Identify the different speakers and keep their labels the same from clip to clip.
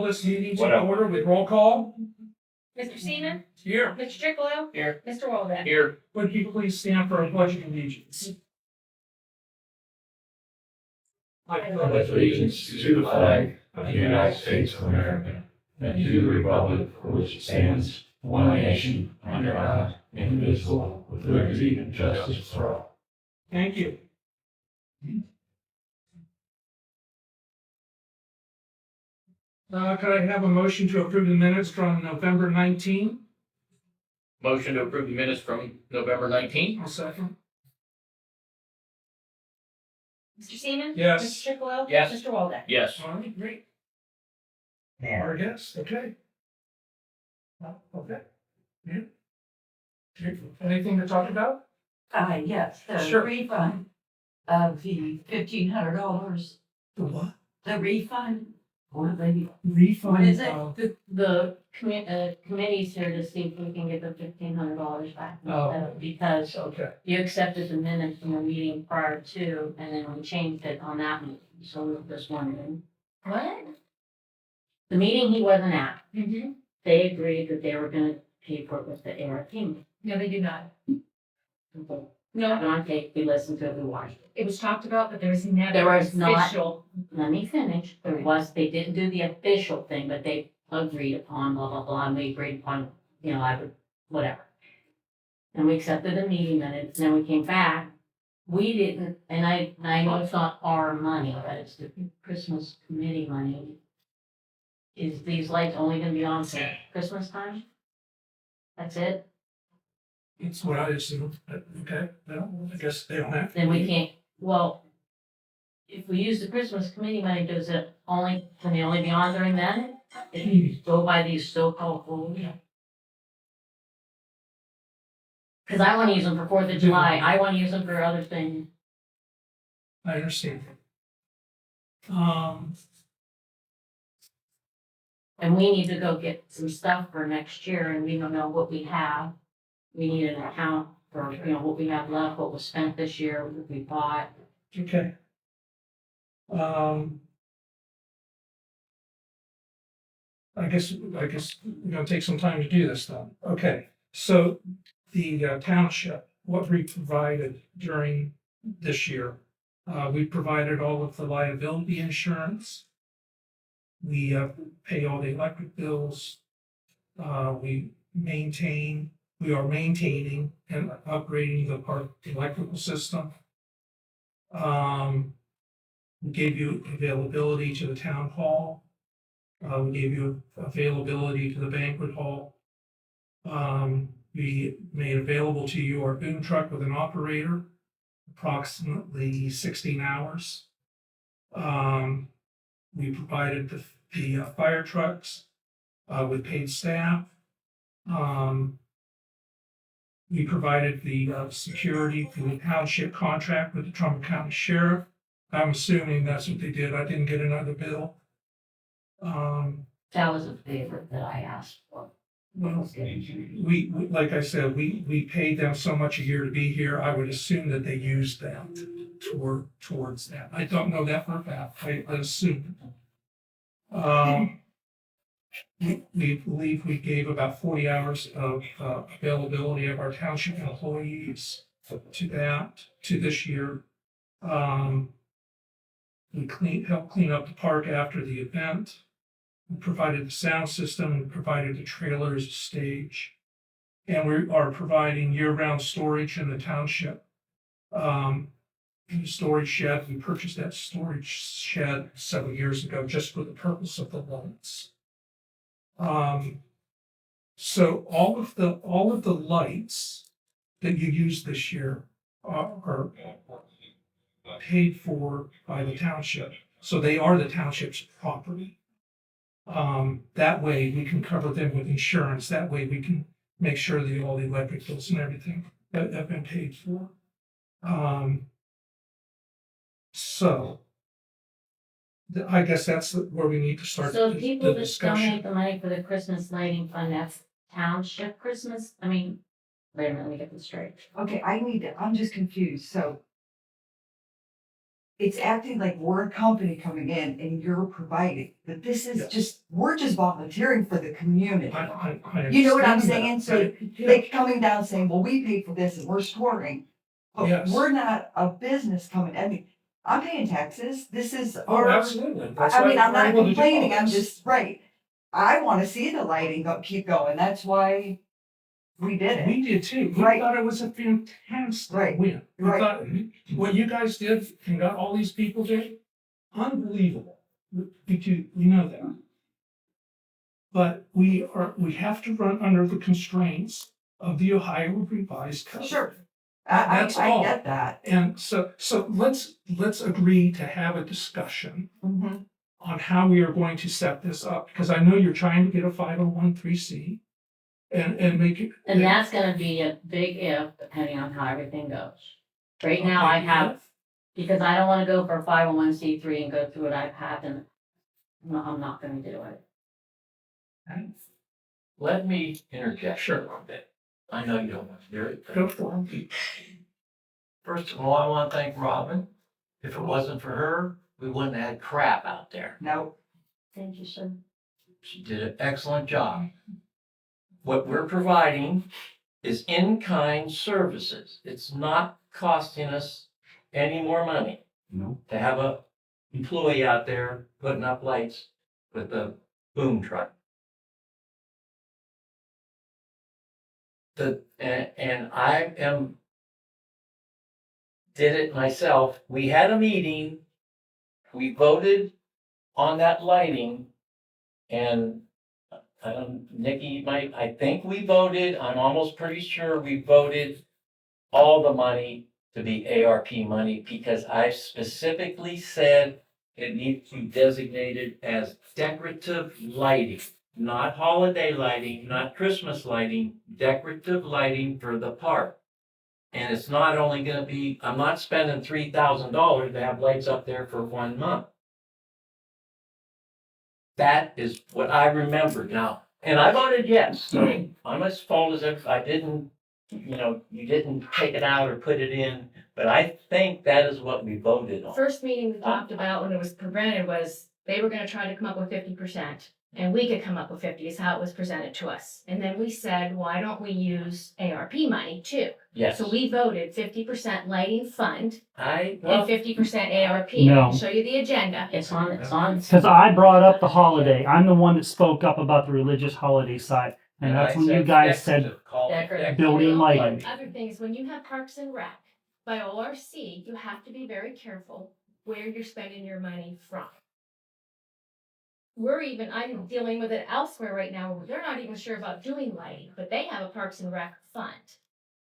Speaker 1: This meeting to order with roll call.
Speaker 2: Mr. Seaman?
Speaker 1: Here.
Speaker 2: Mr. Chicolo?
Speaker 1: Here.
Speaker 2: Mr. Waldeck?
Speaker 1: Here. Would you please stand for a pledge of allegiance?
Speaker 3: I pledge allegiance to the flag of the United States of America and to the republic for which it stands, one nation, under God, indivisible, with liberty and justice for all.
Speaker 1: Thank you. Could I have a motion to approve the minutes from November 19?
Speaker 4: Motion to approve the minutes from November 19th.
Speaker 1: I'll second.
Speaker 2: Mr. Seaman?
Speaker 1: Yes.
Speaker 2: Mr. Chicolo?
Speaker 4: Yes.
Speaker 2: Mr. Waldeck?
Speaker 4: Yes.
Speaker 1: All right, great. Our guest, okay. Okay. Yeah. Anything to talk about?
Speaker 5: Yes,
Speaker 1: Sure.
Speaker 5: the refund of the $1,500.
Speaker 1: The what?
Speaker 5: The refund, what they,
Speaker 1: Refund.
Speaker 5: what is it?
Speaker 6: The committee's here to see if we can get the $1,500 back.
Speaker 1: Oh.
Speaker 6: Because
Speaker 1: Okay.
Speaker 6: you accepted the minutes from the meeting prior to, and then we changed it on that meeting. So we were just wondering.
Speaker 2: What?
Speaker 6: The meeting he wasn't at,
Speaker 2: Mm-hmm.
Speaker 6: they agreed that they were gonna pay for it with the ARP.
Speaker 2: No, they did not.
Speaker 6: No.
Speaker 2: No,
Speaker 6: On tape, we listened to it, we watched it.
Speaker 2: it was talked about, but there was never
Speaker 6: There was not-
Speaker 2: official.
Speaker 6: Let me finish. They didn't do the official thing, but they agreed upon blah, blah, blah, and we agreed upon, whatever. And we accepted the meeting minutes, and then we came back. We didn't, and I know it's not our money, but it's the Christmas committee money. Is these lights only gonna be on for Christmas time? That's it?
Speaker 1: It's what I assume. Okay. Well, I guess they don't have.
Speaker 6: Then we can't, well, if we use the Christmas committee money, can they only be on during then? If you go by these so-called rules? Cause I wanna use them for 4th of July, I wanna use them for other things.
Speaker 1: I understand.
Speaker 6: And we need to go get some stuff for next year, and we don't know what we have. We need an account for, what we have left, what was spent this year, what we bought.
Speaker 1: Okay. I guess we're gonna take some time to do this then. Okay, so the township, what we provided during this year, we provided all of the liability insurance. We pay all the electric bills. We are maintaining and upgrading the park electrical system. We gave you availability to the town hall. We gave you availability to the banquet hall. We made available to you our boom truck with an operator, approximately 16 hours. We provided the fire trucks with paid staff. We provided the security for the township contract with the Trumbull County Sheriff. I'm assuming that's what they did. I didn't get another bill.
Speaker 6: That was a favor that I asked for.
Speaker 1: Well, we, like I said, we paid them so much a year to be here. I would assume that they used that towards that. I don't know that for a fact. I assume. We believe we gave about 40 hours of availability of our township employees to this year. We helped clean up the park after the event. We provided the sound system, we provided the trailers, stage, and we are providing year-round storage in the township. In the storage shed, we purchased that storage shed several years ago just for the purpose of the lights. So all of the lights that you use this year are paid for by the township. So they are the township's property. That way we can cover them with insurance. That way we can make sure that all the electric bills and everything that have been paid for. I guess that's where we need to start
Speaker 6: So
Speaker 1: the
Speaker 6: people just donate
Speaker 1: discussion.
Speaker 6: the money for the Christmas lighting fund, that's township Christmas? Wait a minute, let me get this straight.
Speaker 5: okay, I'm just confused, so
Speaker 7: it's acting like we're a company coming in and you're providing, but this is
Speaker 1: Yes.
Speaker 7: just, we're just volunteering for the community.
Speaker 1: I
Speaker 7: You know what I'm
Speaker 1: understand
Speaker 7: saying?
Speaker 1: that,
Speaker 7: So
Speaker 1: but, yeah,
Speaker 7: like coming down saying, well, we paid for this and we're storing. But
Speaker 1: Yes.
Speaker 7: we're not a business coming, I mean, I'm paying taxes. This is
Speaker 1: Oh,
Speaker 7: our,
Speaker 1: absolutely. That's
Speaker 7: I
Speaker 1: why
Speaker 7: mean, I'm
Speaker 1: we're
Speaker 7: not
Speaker 1: able to do all
Speaker 7: complaining, I'm
Speaker 1: this.
Speaker 7: just, right. I wanna see the lighting keep going. That's why we did it.
Speaker 1: We did too. We
Speaker 7: Right.
Speaker 1: thought it was a fantastic
Speaker 7: Right.
Speaker 1: win. We
Speaker 7: Right.
Speaker 1: thought what you guys did and got all these people did, unbelievable. We know that. But we have to run under the constraints of the Ohio Revised Code.
Speaker 7: Sure.
Speaker 1: That's
Speaker 7: I
Speaker 1: all.
Speaker 7: get that.
Speaker 1: And so let's agree to have a discussion
Speaker 7: Mhm.
Speaker 1: on how we are going to set this up, because I know you're trying to get a 501(c) and make it.
Speaker 6: And that's gonna be a big if, depending on how everything goes. Right now, I
Speaker 1: Okay,
Speaker 6: have, because I don't wanna go for a 501(c)(3) and go through what I've had, and no, I'm not gonna do it.
Speaker 3: Let me interject
Speaker 1: Sure.
Speaker 3: a little bit. I know you don't want to hear it. but
Speaker 1: Go for it.
Speaker 3: First of all, I want to thank Robin. If it wasn't for her, we wouldn't have had crap out there.
Speaker 7: No,
Speaker 6: Thank you, sir.
Speaker 3: She did an excellent job. What we're providing is in-kind services. It's not costing us any more money.
Speaker 8: No.
Speaker 3: To have a employee out there putting up lights with a boom truck. And I did it myself. We had a meeting. We voted on that lighting. And Nikki might, I think we voted, I'm almost pretty sure we voted all the money to be ARP money, because I specifically said it needs to be designated as decorative lighting, not holiday lighting, not Christmas lighting, decorative lighting for the park. And it's not only gonna be, I'm not spending $3,000 to have lights up there for 1 month. That is what I remember now. And I voted yes. So I'm as fault as if I didn't, you didn't take it out or put it in. But I think that is what we voted on.
Speaker 2: First meeting we talked about when it was presented was they were gonna try to come up with 50%. And we could come up with 50 is how it was presented to us. And then we said, why don't we use ARP money too?
Speaker 3: Yes.
Speaker 2: So we voted 50% lighting fund and
Speaker 3: Well,
Speaker 2: 50% ARP.
Speaker 8: No.
Speaker 2: I'll show you the agenda.
Speaker 6: It's on.
Speaker 8: Because I brought up the holiday. I'm the one that spoke up about the religious holiday side. And that's
Speaker 3: I
Speaker 8: when you
Speaker 3: said
Speaker 8: guys said,
Speaker 3: decorative, call it
Speaker 6: Decorative.
Speaker 8: building
Speaker 2: The
Speaker 8: lighting.
Speaker 2: only other thing is when you have Parks and Rec, by ORC, you have to be very careful where you're spending your money from. I'm dealing with it elsewhere right now, where they're not even sure about doing lighting, but they have a Parks and Rec fund.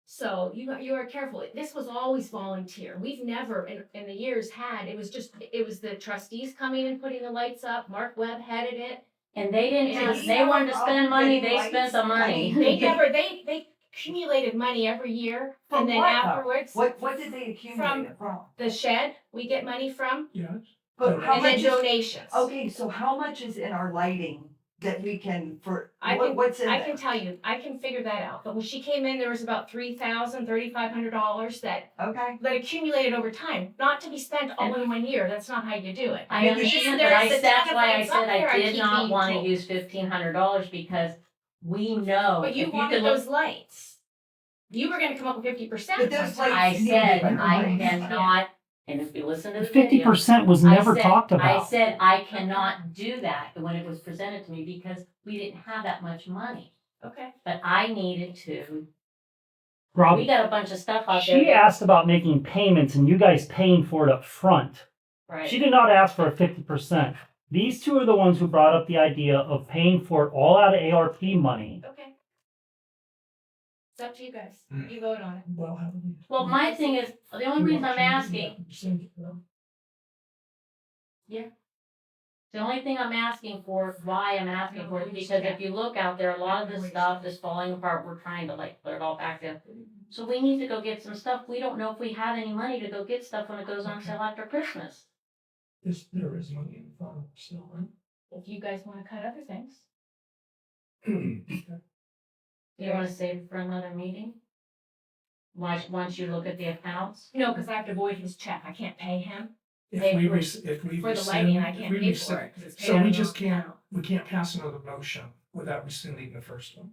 Speaker 2: So you are careful. This was always volunteer. We've never in the years it was the trustees coming and putting the lights up. Mark Webb headed it.
Speaker 6: And they didn't,
Speaker 2: Yeah.
Speaker 6: they wanted to spend money, they spent the money.
Speaker 2: They accumulated money every year,
Speaker 7: From
Speaker 2: and then
Speaker 7: what, though?
Speaker 2: afterwards,
Speaker 7: what did they accumulate it from?
Speaker 2: the shed we get money from,
Speaker 1: Yes.
Speaker 7: But how
Speaker 2: and then
Speaker 7: much is,
Speaker 2: donations.
Speaker 7: okay, so how much is in our lighting that we can, what's in
Speaker 2: I
Speaker 7: there?
Speaker 2: can tell you, I can figure that out. But when she came in, there was about $3,500 that
Speaker 7: Okay,
Speaker 2: accumulated over time, not to be spent all in 1 year. That's not how you do it.
Speaker 6: I understand, but
Speaker 2: There's a
Speaker 6: that's
Speaker 2: ton of
Speaker 6: why I
Speaker 2: lights
Speaker 6: said
Speaker 2: up there
Speaker 6: I did
Speaker 2: keep
Speaker 6: not
Speaker 2: being
Speaker 6: wanna
Speaker 2: told.
Speaker 6: use $1,500 because we know.
Speaker 2: But you
Speaker 6: if
Speaker 2: wanted
Speaker 6: could look-
Speaker 2: those lights. You were gonna come up with 50%.
Speaker 7: But those
Speaker 2: one time.
Speaker 6: I
Speaker 7: lights need
Speaker 6: said
Speaker 7: to be
Speaker 6: I
Speaker 7: lights.
Speaker 6: cannot, and if you listen to the video.
Speaker 8: 50% was
Speaker 6: I
Speaker 8: never
Speaker 6: said-
Speaker 8: talked
Speaker 6: I
Speaker 8: about.
Speaker 6: said I cannot do that when it was presented to me because we didn't have that much money.
Speaker 2: Okay.
Speaker 6: But I needed to,
Speaker 8: Rob,
Speaker 6: we got a bunch of stuff out there.
Speaker 8: she asked about making payments and you guys paying for it up front.
Speaker 6: Right.
Speaker 8: She did not ask for a 50%. These two are the ones who brought up the idea of paying for it all out of ARP money.
Speaker 2: Okay. It's up to you guys. You vote on it.
Speaker 1: Well, how do we?
Speaker 6: Well, my thing is, the only reason I'm asking, the only thing I'm asking for, why I'm asking for it, because if you look out there, a lot of this stuff is falling apart. We're trying to put it all back in. So we need to go get some stuff. We don't know if we have any money to go get stuff when it goes on sale after Christmas.
Speaker 1: There is money in the fund still, right?
Speaker 2: If you guys wanna cut other things.
Speaker 6: You wanna save it for another meeting? Once you look at the accounts?
Speaker 2: No, because I have to void his check. I can't pay him.
Speaker 1: If
Speaker 2: pay
Speaker 1: we,
Speaker 2: for-
Speaker 1: if we
Speaker 2: For the lighting, I
Speaker 1: rescind, if
Speaker 2: can't
Speaker 1: we
Speaker 2: pay for
Speaker 1: rescind,
Speaker 2: it, 'cause it's paid
Speaker 1: so
Speaker 2: out
Speaker 1: we
Speaker 2: of
Speaker 1: just
Speaker 2: my
Speaker 1: can't,
Speaker 2: account.
Speaker 1: we can't pass another motion without rescinding the first one.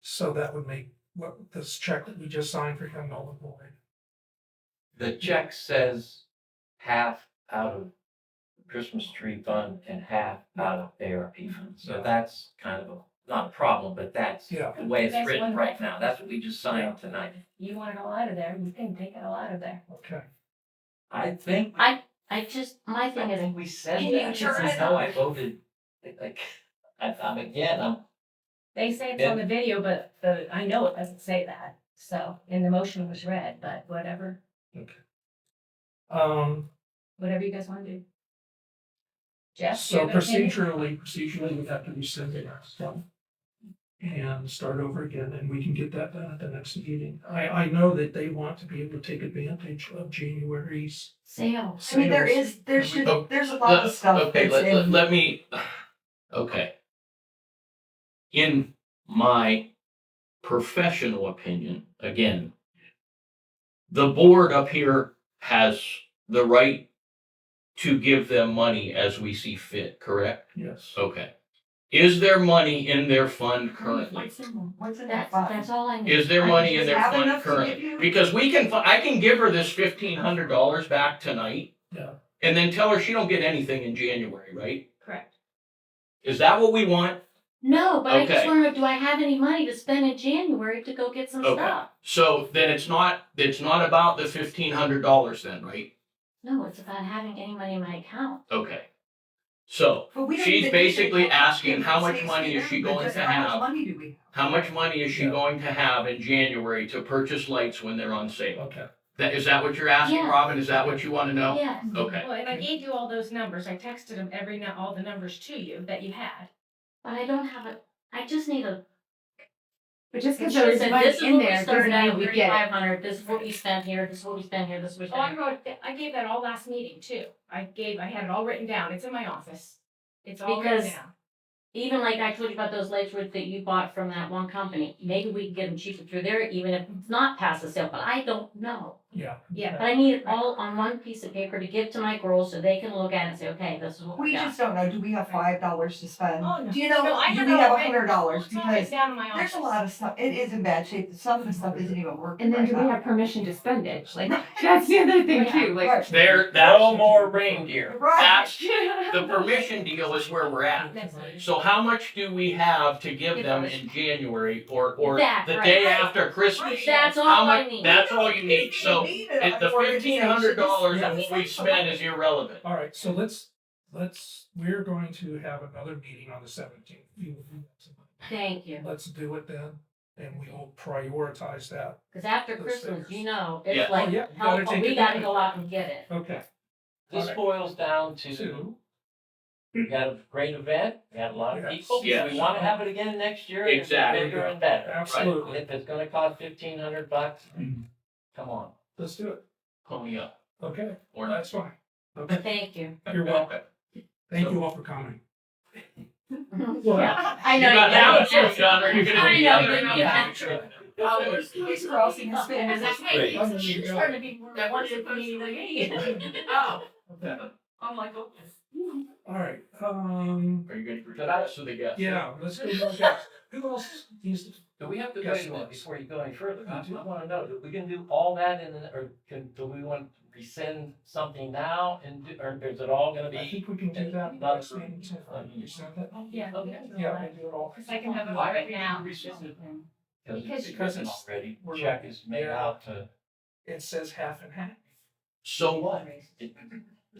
Speaker 1: So that would make what, this check that we just signed for him null and void.
Speaker 3: The check says half out of the Christmas tree fund and half out of ARP fund. So that's kind of not a problem, but that's
Speaker 1: Yeah.
Speaker 3: the way it's
Speaker 2: That's
Speaker 3: written right
Speaker 2: wonderful.
Speaker 3: now. That's what we just signed tonight.
Speaker 2: You want it all out of there, you can take it all out of there.
Speaker 1: Okay.
Speaker 3: I think,
Speaker 6: I just, my thing
Speaker 3: I
Speaker 6: is,
Speaker 3: think we said
Speaker 6: Can you
Speaker 3: that.
Speaker 6: turn
Speaker 3: I
Speaker 6: it
Speaker 3: know
Speaker 6: off?
Speaker 3: I voted, like, I'm
Speaker 2: They say it's on the video, but I know it doesn't say that, so, and the motion was read, but whatever, whatever you guys wanna do. Jeff,
Speaker 1: So
Speaker 2: you have an opinion?
Speaker 1: procedurally, we have to rescind it and start over again, and we can get that done at the next meeting. I know that they want to be able to take advantage of January's
Speaker 6: sales.
Speaker 7: I mean,
Speaker 1: sales.
Speaker 7: there's a lot of stuff
Speaker 4: Okay,
Speaker 7: that's in.
Speaker 4: let me, okay. In my professional opinion, again, the board up here has the right to give them money as we see fit, correct?
Speaker 1: Yes.
Speaker 4: Okay. Is there money in their fund currently?
Speaker 7: What's in that fund?
Speaker 6: That's all I need.
Speaker 4: Is there money in their
Speaker 7: Have
Speaker 4: fund
Speaker 7: enough to give
Speaker 4: currently?
Speaker 7: you?
Speaker 4: Because I can give her this $1,500 back tonight.
Speaker 1: Yeah.
Speaker 4: And then tell her she don't get anything in January, right?
Speaker 2: Correct.
Speaker 4: Is that what we want?
Speaker 6: No, but I just
Speaker 4: Okay.
Speaker 6: wonder, do I have any money to spend in January to go get some
Speaker 4: Okay.
Speaker 6: stuff?
Speaker 4: So then it's not about the $1,500 then, right?
Speaker 6: No, it's about having any money in my account.
Speaker 4: Okay. So
Speaker 7: But we don't
Speaker 4: she's
Speaker 7: even need
Speaker 4: basically
Speaker 7: to-
Speaker 4: asking how much
Speaker 7: Stacy,
Speaker 4: money is she
Speaker 7: but
Speaker 4: going
Speaker 7: just
Speaker 4: to
Speaker 7: How much
Speaker 4: have?
Speaker 7: money do we have?
Speaker 4: How much money is she
Speaker 1: Yeah.
Speaker 4: going to have in January to purchase lights when they're on sale?
Speaker 1: Okay.
Speaker 4: Is that what you're asking,
Speaker 6: Yeah.
Speaker 4: Robin? Is that what you want to know?
Speaker 6: Yes.
Speaker 4: Okay.
Speaker 2: Well, and I gave you all those numbers, I texted them all the numbers to you that you had.
Speaker 6: But I don't have I just need a.
Speaker 5: But just because
Speaker 6: She
Speaker 5: there is
Speaker 6: said,
Speaker 5: money
Speaker 6: this is
Speaker 5: in
Speaker 6: what we
Speaker 5: there, doesn't
Speaker 6: started
Speaker 5: mean
Speaker 6: out,
Speaker 5: we get it.
Speaker 6: 3,500, this is what we spent here, this is what we spent here, this is what we
Speaker 2: Oh, I
Speaker 6: spent.
Speaker 2: wrote, I gave that all last meeting too. I had it all written down, it's in my office. It's all written
Speaker 6: Because-
Speaker 2: down.
Speaker 6: Even like I told you about those lights that you bought from that one company, maybe we can get them cheaper through there, even if it's not past the sale, but I don't know.
Speaker 1: Yeah.
Speaker 2: Yeah.
Speaker 6: But I need it all on one piece of paper to give to my girls so they can look at it and say, okay, this is what we
Speaker 7: We
Speaker 6: got.
Speaker 7: just don't know, do we have $5 to spend?
Speaker 2: Oh, no.
Speaker 7: Do you know,
Speaker 2: No, I
Speaker 7: do
Speaker 2: have
Speaker 7: we
Speaker 2: it
Speaker 7: have
Speaker 2: all written.
Speaker 7: $100?
Speaker 2: It's all written
Speaker 7: Because
Speaker 2: down in my office.
Speaker 7: there's a lot of stuff, it is in bad shape, some of the stuff isn't even working
Speaker 5: And then
Speaker 7: right
Speaker 5: do we
Speaker 7: now.
Speaker 5: have permission to spend it? Like, that's the other thing too, like.
Speaker 7: Right.
Speaker 4: That's
Speaker 3: no more reindeer.
Speaker 7: Right.
Speaker 4: That's the permission deal is where we're at.
Speaker 2: That's it.
Speaker 4: So how much do we have to give them in January or
Speaker 6: That,
Speaker 4: the
Speaker 6: right.
Speaker 4: day after Christmas?
Speaker 6: That's all
Speaker 4: How
Speaker 6: I
Speaker 4: much?
Speaker 6: need.
Speaker 4: That's all you need. So
Speaker 7: We need
Speaker 4: if the $1,500 and what we spend is irrelevant.
Speaker 1: All right, so we're going to have another meeting on the 17th.
Speaker 6: Thank you.
Speaker 1: Let's do it then, and we will prioritize that.
Speaker 6: Because after
Speaker 1: Those
Speaker 6: Christmas,
Speaker 1: figures.
Speaker 6: you know,
Speaker 4: Yeah.
Speaker 6: it's like,
Speaker 1: Oh, yeah, you gotta
Speaker 6: helpful,
Speaker 1: take
Speaker 6: we gotta
Speaker 1: advantage.
Speaker 6: go out and get it.
Speaker 1: Okay.
Speaker 3: This
Speaker 1: Alright.
Speaker 3: boils down to, we got a great event, we had a lot of
Speaker 1: Yes.
Speaker 3: people.
Speaker 4: Yes.
Speaker 3: We wanna have it again next year. and
Speaker 4: Exactly.
Speaker 3: Bigger and better.
Speaker 1: Absolutely.
Speaker 3: If it's gonna cost $1,500, come on.
Speaker 1: Let's do it.
Speaker 4: Pony up.
Speaker 1: Okay,
Speaker 4: Or not.
Speaker 1: that's fine. Okay,
Speaker 6: Thank you.
Speaker 1: you're welcome. Thank you all for coming.
Speaker 6: Yeah, I
Speaker 4: You
Speaker 6: know.
Speaker 4: got that one too, John, or you're gonna
Speaker 6: I
Speaker 4: do the
Speaker 6: know,
Speaker 4: other?
Speaker 6: yeah.
Speaker 7: He's crossing his fingers.
Speaker 6: Hey,
Speaker 1: I'm
Speaker 6: she's
Speaker 1: gonna go.
Speaker 6: starting to be, I wanted to be like me.
Speaker 5: Oh,
Speaker 1: Okay.
Speaker 5: I'm like, okay.
Speaker 1: All right,
Speaker 4: Are you gonna present us to the guests?
Speaker 1: yeah, let's go to the guests. Who else needs to?
Speaker 3: Do we have to,
Speaker 1: Guess
Speaker 3: wait a minute,
Speaker 1: what?
Speaker 3: before you go any further, I wanna know, we can do all that in, or do we want to rescind something now and do, or is it all gonna
Speaker 1: I
Speaker 3: be?
Speaker 1: think we can do that next meeting too. You said that?
Speaker 2: Yeah.
Speaker 1: Yeah, we'll do it all.
Speaker 2: I can have it all written down.
Speaker 3: Because
Speaker 2: Because
Speaker 3: it's written
Speaker 1: it's-
Speaker 3: already,
Speaker 1: we're-
Speaker 3: check is made
Speaker 1: yeah.
Speaker 3: out to,
Speaker 1: It says half and half.
Speaker 4: So what?
Speaker 3: it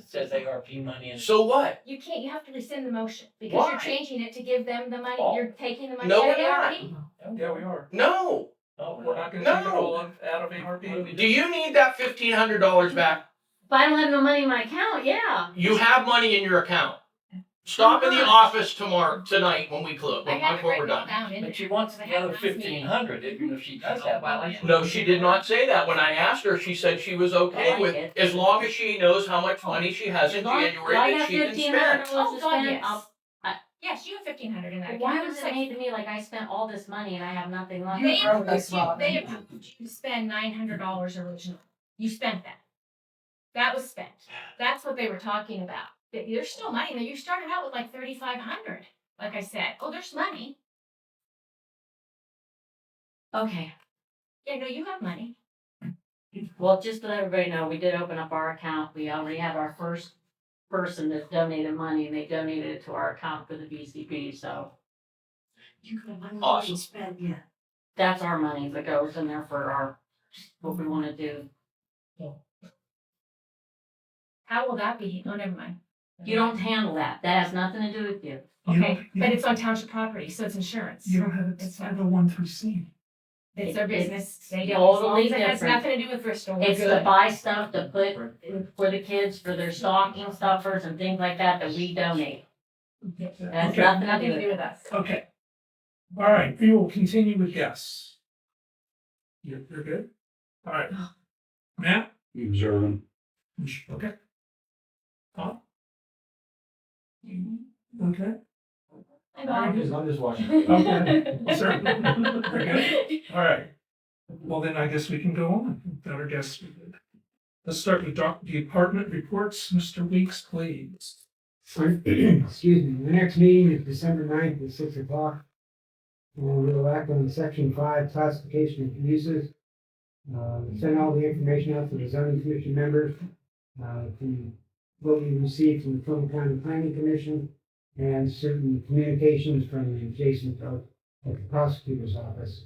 Speaker 3: says ARP money and.
Speaker 4: So what?
Speaker 2: You can't, you have to rescind the motion, because
Speaker 4: Why?
Speaker 2: you're changing it to give them the money,
Speaker 3: Oh.
Speaker 2: you're taking the money
Speaker 4: No,
Speaker 2: out of
Speaker 4: we're not.
Speaker 2: ARP.
Speaker 1: Yeah, we are.
Speaker 4: No.
Speaker 3: Oh,
Speaker 1: We're not gonna take it
Speaker 4: No.
Speaker 1: all out of ARP.
Speaker 4: Do you need that $1,500 back?
Speaker 6: If I don't have no money in my account, yeah.
Speaker 4: You have money in your account. Stop in the office tonight when we close,
Speaker 2: I have it
Speaker 4: when we're
Speaker 2: written all
Speaker 4: done.
Speaker 2: down in
Speaker 3: But she
Speaker 2: there.
Speaker 3: wants
Speaker 2: I
Speaker 3: the
Speaker 2: have
Speaker 3: other
Speaker 2: last meeting.
Speaker 3: 1,500, even if she does have money.
Speaker 4: No, she did not say that. When I asked her, she said she was okay
Speaker 6: I
Speaker 4: with,
Speaker 6: like it.
Speaker 4: as long as she knows how much money she has in
Speaker 6: As long as
Speaker 4: January
Speaker 6: I
Speaker 4: that
Speaker 6: have
Speaker 4: she can
Speaker 6: $1,500
Speaker 4: spend.
Speaker 2: Oh,
Speaker 6: to
Speaker 2: God,
Speaker 6: spend,
Speaker 2: yes.
Speaker 6: I'll.
Speaker 2: Yes, you have 1,500 in that
Speaker 6: But
Speaker 2: account.
Speaker 6: why
Speaker 2: It
Speaker 6: was
Speaker 2: was
Speaker 6: it made to me like I spent all this money and I have nothing left?
Speaker 7: You
Speaker 2: They
Speaker 7: wrote
Speaker 2: approved
Speaker 7: this,
Speaker 2: you,
Speaker 7: Robin.
Speaker 2: they approved you to spend $900 originally. You spent that. That was spent. That's what they were talking about. There's still money there. You started out with like 3,500. Like I said, oh, there's money. Okay. Yeah, no, you have money.
Speaker 6: Well, just to let everybody know, we did open up our account. We already have our first person that donated money, and they donated it to our account for the BCP, so
Speaker 4: Awesome.
Speaker 7: Spent, yeah.
Speaker 6: that's our money that goes in there for our, what we wanna do.
Speaker 2: How will that be? Oh, never mind.
Speaker 6: You don't handle that. That has nothing to do with you.
Speaker 1: You
Speaker 2: Okay,
Speaker 1: don't- you
Speaker 2: but
Speaker 1: don't-
Speaker 2: it's on township property, so it's insurance.
Speaker 1: You don't have it
Speaker 2: It's
Speaker 1: set a 1 through C.
Speaker 2: It's their
Speaker 6: It's
Speaker 2: business. They do. As long
Speaker 6: totally
Speaker 2: as it has
Speaker 6: different.
Speaker 2: nothing to do with Bristol. We're
Speaker 6: It's to
Speaker 2: good.
Speaker 6: buy stuff to put for the kids, for their stocking stuffers and things like that we donate. That's
Speaker 1: Okay.
Speaker 6: nothing to
Speaker 2: Nothing
Speaker 6: do
Speaker 2: to do
Speaker 6: with
Speaker 2: with us.
Speaker 1: Okay. All right, we will continue with guests. You're good? All right. Matt?
Speaker 3: Observing.
Speaker 1: Okay. Tom? Okay.
Speaker 2: Hi, Bob.
Speaker 3: I'm just watching.
Speaker 1: Okay. Sir? Okay. All right. Well, then I guess we can go on. Got our guests. Let's start with department reports. Mr. Weeks, please.
Speaker 9: Excuse me, the next meeting is December 9th at 6 o'clock. And we will act on section 5 classification of uses. Send all the information out to the zoning commission members. From what we received from the Trumbull County Planning Commission and certain communications from the adjacent at the prosecutor's office.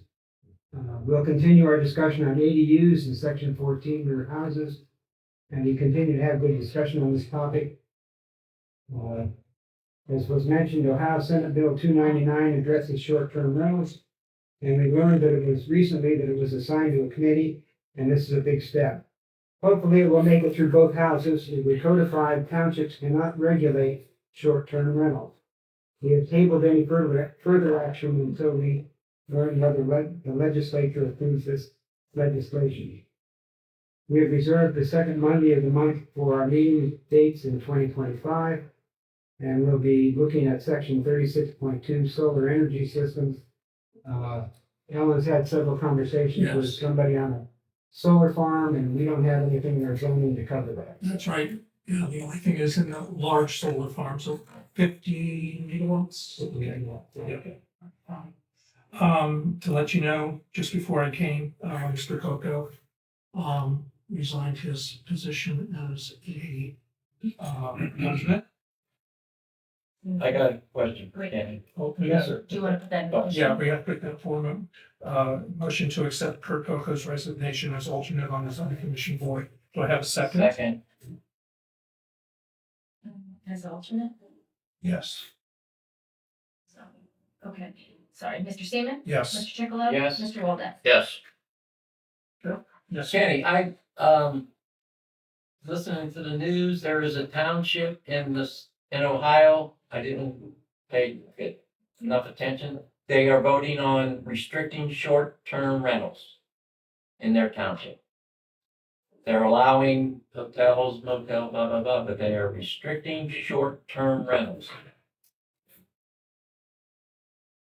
Speaker 9: We'll continue our discussion on ADUs in section 14 rear houses. And we continue to have good discussion on this topic. As was mentioned, Ohio Senate Bill 299 addresses short-term rentals. And we learned that it was recently that it was assigned to a committee, and this is a big step. Hopefully it will make it through both houses. If we codify, townships cannot regulate short-term rentals. We have tabled any further action until we learn whether the legislature approves this legislation. We have reserved the second Monday of the month for our meeting dates in 2025. And we'll be looking at section 36.2 solar energy systems. Ellen's had several conversations with
Speaker 1: Yes.
Speaker 9: somebody on a solar farm, and we don't have anything in our zoning to cover that.
Speaker 1: That's right. Yeah, the only thing is in the large solar farms of 50 megawatts. Okay. To let you know, just before I came, Mr. Coco, resigned his position as a, alternate.
Speaker 3: I got a question.
Speaker 2: Great.
Speaker 3: Andy.
Speaker 1: Oh, yes, sir.
Speaker 2: Do you want to put that in motion?
Speaker 1: Yeah, we have to put that form, motion to accept Kurt Coco's resignation as alternate on the zoning commission board. Do I have a second?
Speaker 3: Second.
Speaker 2: As alternate?
Speaker 1: Yes.
Speaker 2: Okay. Sorry, Mr. Seaman?
Speaker 1: Yes.
Speaker 2: Mr. Chicolo?
Speaker 3: Yes.
Speaker 2: Mr. Waldeck?
Speaker 4: Yes.
Speaker 1: Yes.
Speaker 3: Kenny, listening to the news, there is a township in Ohio. I didn't pay it enough attention. They are voting on restricting short-term rentals in their township. They're allowing hotels, motel, blah, blah, blah, but they are restricting short-term rentals.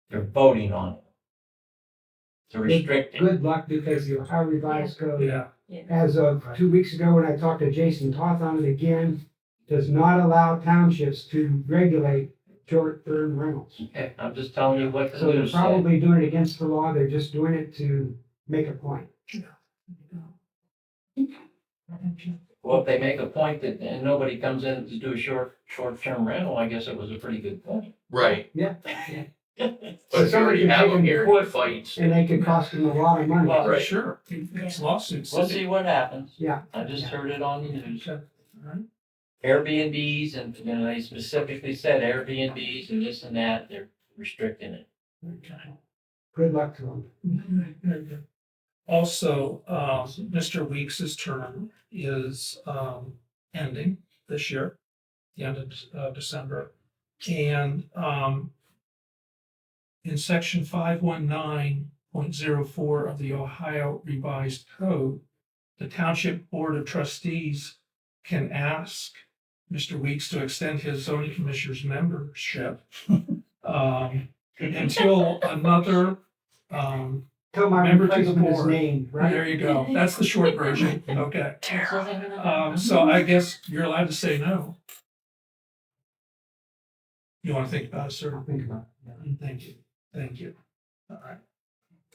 Speaker 3: They're voting on it. To restrict it.
Speaker 9: Good luck, because the Ohio Revised Code,
Speaker 1: Yeah.
Speaker 9: as of 2 weeks ago, when I talked to Jason Toth on it again, does not allow townships to regulate short-term rentals.
Speaker 3: Okay, I'm just telling you what the
Speaker 9: So they're
Speaker 3: news said.
Speaker 9: probably doing it against the law. They're just doing it to make a point.
Speaker 3: Well, if they make a point that, and nobody comes in to do a short-term rental, I guess it was a pretty good point.
Speaker 4: Right.
Speaker 9: Yeah.
Speaker 4: But if you
Speaker 9: somebody
Speaker 4: already
Speaker 9: can
Speaker 4: have
Speaker 9: take
Speaker 4: them
Speaker 9: them to
Speaker 4: here,
Speaker 9: court,
Speaker 4: he fights.
Speaker 9: And they could cost them a lot of money.
Speaker 3: Well,
Speaker 1: Right, sure. It's lawsuits.
Speaker 3: We'll see what happens.
Speaker 9: Yeah.
Speaker 3: I just heard it on the news.
Speaker 1: Okay. All right.
Speaker 3: Airbnbs, and, they specifically said Airbnbs and this and that, they're restricting it.
Speaker 1: Okay.
Speaker 9: Good luck to them.
Speaker 1: Also, Mr. Weeks's term is ending this year, the end of December. And in section 519.04 of the Ohio Revised Code, the Township Board of Trustees can ask Mr. Weeks to extend his zoning commissioner's membership until another
Speaker 9: Till my
Speaker 1: Member to the
Speaker 9: replacement is
Speaker 1: board.
Speaker 9: named, right?
Speaker 1: There you go. That's the short version. Okay.
Speaker 6: So they're gonna-
Speaker 1: So I guess you're allowed to say no. You want to think about it, sir?
Speaker 9: Think about it.
Speaker 1: Thank you. Thank you. All right.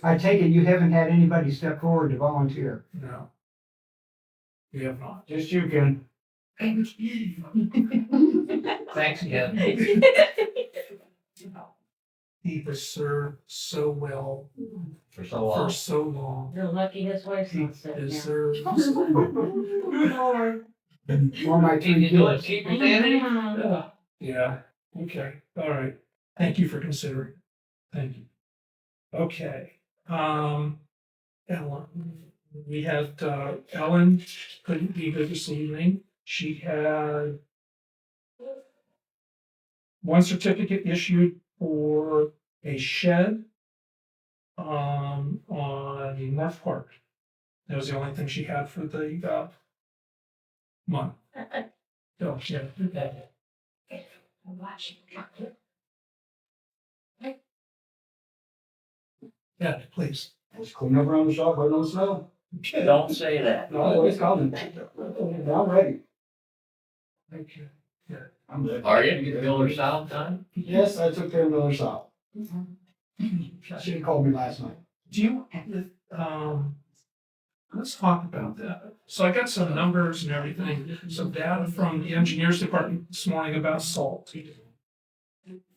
Speaker 9: I take it you haven't had anybody step forward to volunteer.
Speaker 1: No. We have not.
Speaker 9: Just you, Ken.
Speaker 4: Thanks again.
Speaker 1: He has served so well
Speaker 4: For so
Speaker 1: for
Speaker 4: long.
Speaker 1: so long.
Speaker 6: You're lucky his wife's
Speaker 1: He
Speaker 6: not sick now.
Speaker 1: deserves.
Speaker 9: Or my three kids.
Speaker 4: Keep your sanity?
Speaker 1: Yeah, okay, all right. Thank you for considering. Thank you. Okay, Ellen, we had, Ellen couldn't be here this evening. She had one certificate issued for a shed on North Park. That was the only thing she had for the month. So, yeah, okay.
Speaker 6: I'm watching.
Speaker 1: Yeah, please.
Speaker 9: Just clean up around the shop, right on the snow.
Speaker 1: Okay.
Speaker 4: Don't say that.
Speaker 9: No, it's coming. I'm ready.
Speaker 1: Okay.
Speaker 9: I'm ready.
Speaker 4: Are you? Get Miller South done?
Speaker 9: Yes, I took care of Miller South. She had called me last night.
Speaker 1: Do you, let's talk about that. So I got some numbers and everything, some data from the engineers department this morning about salt.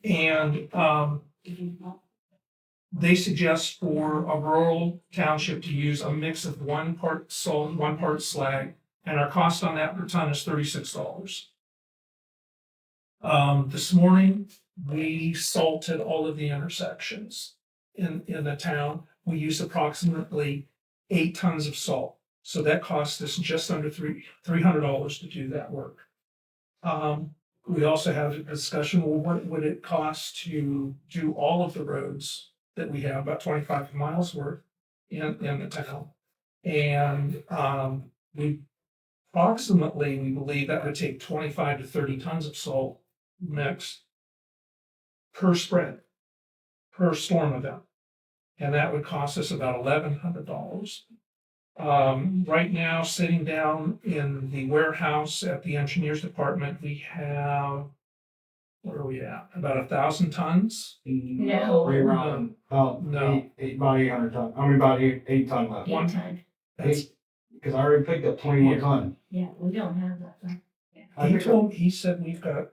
Speaker 1: And, they suggest for a rural township to use a mix of 1 part salt, 1 part slag, and our cost on that per ton is $36. This morning, we salted all of the intersections in the town. We used approximately 8 tons of salt. So that cost us just under $300 to do that work. We also had a discussion, well, what would it cost to do all of the roads that we have, about 25 miles worth in the town? And we believe that would take 25 to 30 tons of salt mixed per spread, per storm event. And that would cost us about $1,100. Right now, sitting down in the warehouse at the engineers department, we have, what are we at? About 1,000 tons?
Speaker 2: No.
Speaker 9: Right around,
Speaker 1: No.
Speaker 9: about 800 ton. I mean, about eight ton left.
Speaker 2: 8 ton.
Speaker 1: That's,
Speaker 9: Because I already picked up 21 ton.
Speaker 2: Yeah, we don't have that one.
Speaker 1: he said we've got,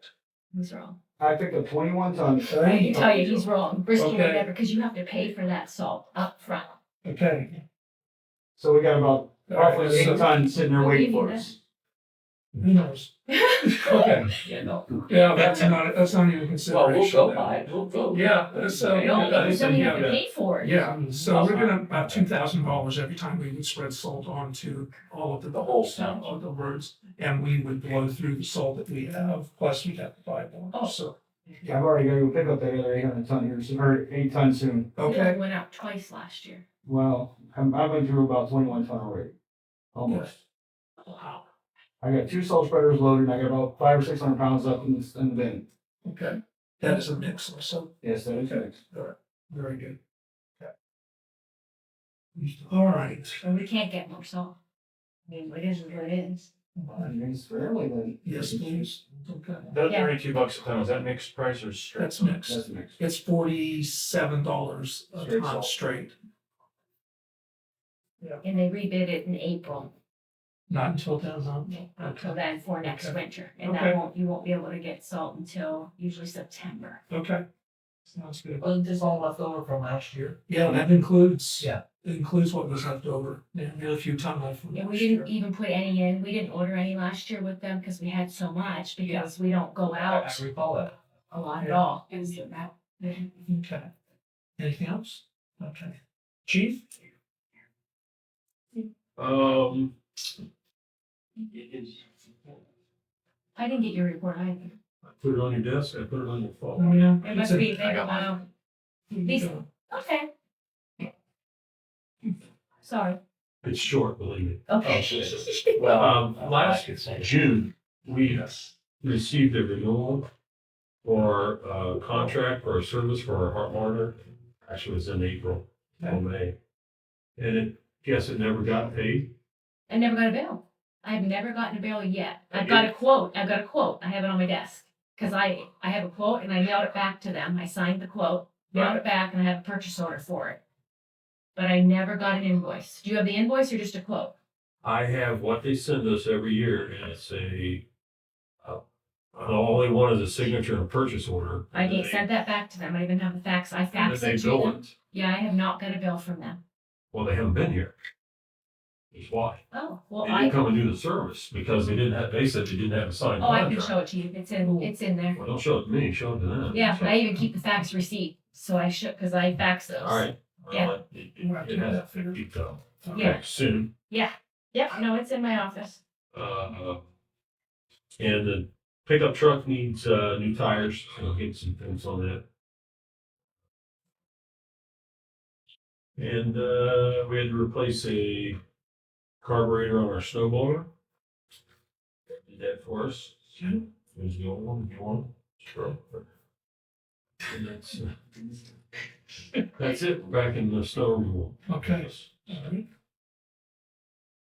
Speaker 2: He's wrong.
Speaker 9: I picked up 21 ton.
Speaker 2: I can tell you he's wrong. Brisky would
Speaker 1: Okay.
Speaker 2: never, because you have to pay for that salt up front.
Speaker 1: okay.
Speaker 9: So we got about roughly
Speaker 1: So-
Speaker 9: 8 ton sitting there
Speaker 2: We'll
Speaker 9: waiting
Speaker 2: give you
Speaker 9: for
Speaker 2: that.
Speaker 9: us.
Speaker 1: Who knows? Okay,
Speaker 4: Yeah, no.
Speaker 1: yeah, that's not even
Speaker 4: Well,
Speaker 1: consideration.
Speaker 4: we'll go by it. We'll go.
Speaker 1: Yeah, so.
Speaker 2: No, because then you have to pay for it.
Speaker 1: Yeah, so we're gonna about $2,000 every time we would spread salt onto all of
Speaker 4: The whole town.
Speaker 1: all the roads, and we would blow through the salt that we have, plus we'd have to buy more,
Speaker 2: Oh.
Speaker 1: so.
Speaker 9: Yeah, I've already got to go pick up that other 800 ton here, soon, or 8 ton soon.
Speaker 2: We
Speaker 1: Okay,
Speaker 2: only went out twice last year.
Speaker 9: Well, I've been through about 21 ton already. Almost.
Speaker 1: wow,
Speaker 9: I got 2 salt spreaders loaded, and I got about 500 or 600 pounds up in the bin.
Speaker 1: okay, that is a mix, so,
Speaker 9: Yes, that is
Speaker 1: Okay.
Speaker 9: mixed.
Speaker 1: very good. Okay. All right.
Speaker 2: And we can't get more salt. I mean, it is what it is.
Speaker 9: It's fairly then.
Speaker 1: Yes, please, okay,
Speaker 3: That
Speaker 2: Yeah.
Speaker 3: $32 a ton, is that mixed price or straight?
Speaker 1: that's mixed.
Speaker 9: That's mixed.
Speaker 1: It's $47 a
Speaker 9: Straight
Speaker 1: ton
Speaker 9: salt.
Speaker 1: straight,
Speaker 2: And they rebid it in April,
Speaker 1: not until then, huh?
Speaker 2: until then for next
Speaker 1: Okay.
Speaker 2: winter. And
Speaker 1: Okay.
Speaker 2: you won't be able to get salt until usually September.
Speaker 1: Okay, sounds good.
Speaker 4: Wasn't this all left over from last year?
Speaker 1: Yeah, that includes.
Speaker 4: Yeah.
Speaker 1: It includes what was left over, and a few ton left from
Speaker 2: And we
Speaker 1: last year.
Speaker 2: didn't even put any in. We didn't order any last year with them because we had so much, because we don't go out
Speaker 3: I recall that.
Speaker 2: a lot at all. And so that,
Speaker 1: Okay. Anything else? Okay. Chief?
Speaker 2: I didn't get your report either.
Speaker 3: Put it on your desk, I put it on your phone.
Speaker 1: Yeah.
Speaker 2: It must be a big
Speaker 4: got one.
Speaker 2: amount. These- Okay. Sorry.
Speaker 3: It's short, believe me.
Speaker 2: Okay.
Speaker 4: Well,
Speaker 3: Last
Speaker 4: I could say.
Speaker 3: June, we received a renewal for a contract for a service for our heart monitor. Actually, it was in April or May. And guess it never got paid?
Speaker 2: I never got a bill. I've never gotten a bill yet. I've got a quote. I have it on my desk. Cause I have a quote and I mailed it back to them. I signed the quote, mailed it back, and I have a purchase order for it. But I never got an invoice. Do you have the invoice or just a quote?
Speaker 3: I have what they send us every year, and it's all they want is a signature and a purchase order.
Speaker 2: I sent that back to them. I even have the fax. I
Speaker 3: And
Speaker 2: faxed
Speaker 3: they
Speaker 2: it to
Speaker 3: bill
Speaker 2: them.
Speaker 3: it.
Speaker 2: Yeah, I have not got a bill from them.
Speaker 3: Well, they haven't been here. That's why.
Speaker 2: Oh, well,
Speaker 3: They didn't come and do the service because they said they didn't have a signed
Speaker 2: oh, I can
Speaker 3: contract.
Speaker 2: show it to you. It's in there.
Speaker 3: Well, don't show it to me, show it to them.
Speaker 2: Yeah, I even keep the fax receipt. So I should, cause I fax those.
Speaker 3: All right.
Speaker 2: Yeah.
Speaker 3: Well, it has to be done.
Speaker 2: Yeah.
Speaker 3: Soon.
Speaker 2: Yep, no, it's in my office.
Speaker 3: And the pickup truck needs, new tires, so I'll get some things on that. And, we had to replace a carburetor on our snow blower. Did that for us. Here's the old one, if you want. Sure. And that's it, we're back in the snow removal.
Speaker 1: Okay. All right.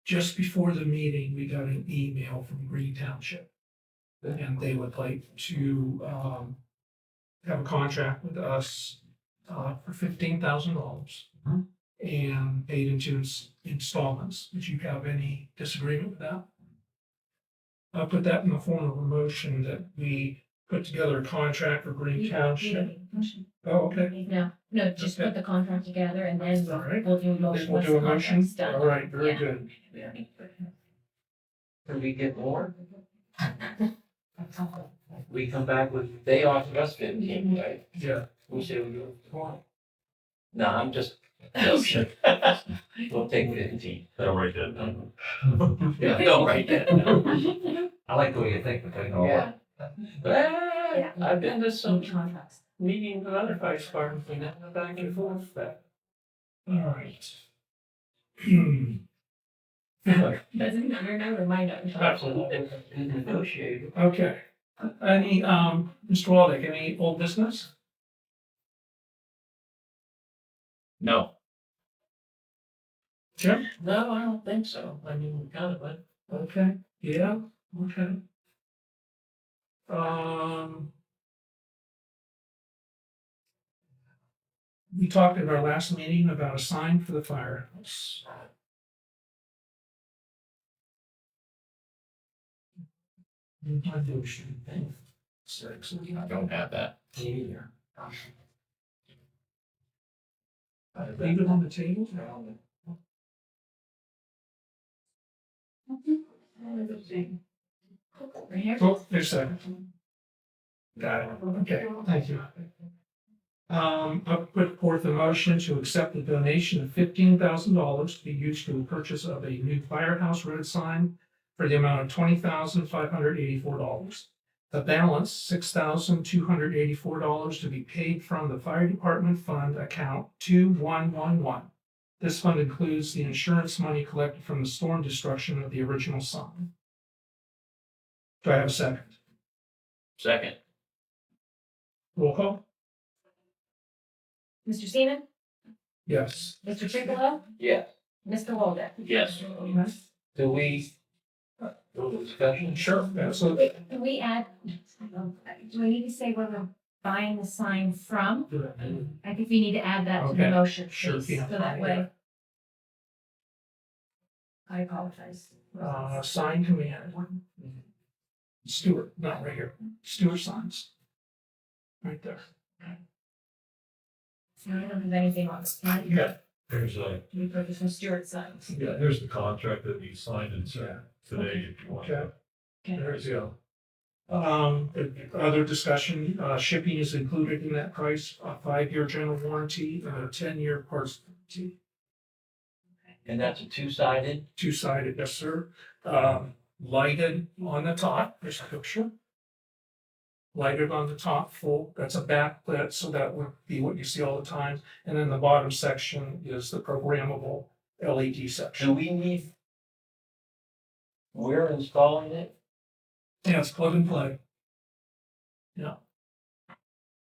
Speaker 1: Just before the meeting, we got an email from Green Township. And they would like to, have a contract with us, for $15,000. And paid in two installments. Would you have any disagreement with that? I'll put that in the form of a motion that we put together a contract for Green Township. Oh, okay.
Speaker 2: No, just put the contract together and then
Speaker 1: All right.
Speaker 2: we'll do a motion.
Speaker 1: We'll
Speaker 2: once
Speaker 1: do a
Speaker 2: the
Speaker 1: motion.
Speaker 2: contract's done.
Speaker 1: All right, very
Speaker 2: Yeah.
Speaker 1: good.
Speaker 10: Can we get more? We come back with, they offered us 15, right?
Speaker 1: Yeah.
Speaker 10: We say we do 20. No, I'm just, we'll take 15.
Speaker 3: Don't write that down.
Speaker 10: Yeah, don't write that down.
Speaker 11: I like the way you think, but I know
Speaker 10: Yeah.
Speaker 2: Yeah.
Speaker 10: I've been to some
Speaker 2: Contracts.
Speaker 10: meetings with other fire departments, we never back and forth back.
Speaker 1: All right.
Speaker 2: Doesn't matter now or my note.
Speaker 10: Absolutely. Negotiated.
Speaker 1: Okay. Any, Mr. Waldeck, any old business?
Speaker 4: No,
Speaker 1: Jim?
Speaker 10: No, I don't think so. I mean, we kind of went.
Speaker 1: Okay, yeah, okay. We talked at our last meeting about a sign for the firehouse.
Speaker 4: I don't have that.
Speaker 10: Either.
Speaker 1: Leave it on the table?
Speaker 2: Right here?
Speaker 1: Oh, there's a second. Got it, okay, thank you. I'll put forth a motion to accept the donation of $15,000 to be used for the purchase of a new firehouse road sign for the amount of $20,584. The balance, $6,284 to be paid from the fire department fund account 2111. This fund includes the insurance money collected from the storm destruction of the original sign. Do I have a second?
Speaker 4: Second,
Speaker 1: Roll call?
Speaker 2: Mr. Seaman?
Speaker 1: Yes.
Speaker 2: Mr. Chickalow?
Speaker 10: Yeah.
Speaker 2: Mr. Waldeck?
Speaker 4: yes.
Speaker 10: Do we, do a discussion?
Speaker 1: Sure, absolutely.
Speaker 2: Can we add, do we need to say where we're buying the sign from? I think we need to add that to the
Speaker 1: Okay,
Speaker 2: motion,
Speaker 1: sure,
Speaker 2: please,
Speaker 1: yeah.
Speaker 2: so that way. I apologize.
Speaker 1: Sign command. Stewart, not right here. Stewart signs. Right there.
Speaker 2: No, I don't have anything on this.
Speaker 1: Yeah.
Speaker 3: There's
Speaker 2: We purchased some Stewart signs.
Speaker 3: there's the contract that we signed and sent today if you want.
Speaker 1: Okay.
Speaker 2: Okay.
Speaker 1: There's the other discussion, shipping is included in that price, a 5-year general warranty, and a 10-year parts warranty.
Speaker 10: And that's a two-sided?
Speaker 1: Two-sided, yes, sir. Lighted on the top, there's a picture. Lighted on the top full, that's a backlit, so that would be what you see all the time. And then the bottom section is the programmable LED section.
Speaker 10: Do we need? We're installing it?
Speaker 1: Yeah, it's plug and play. Yeah.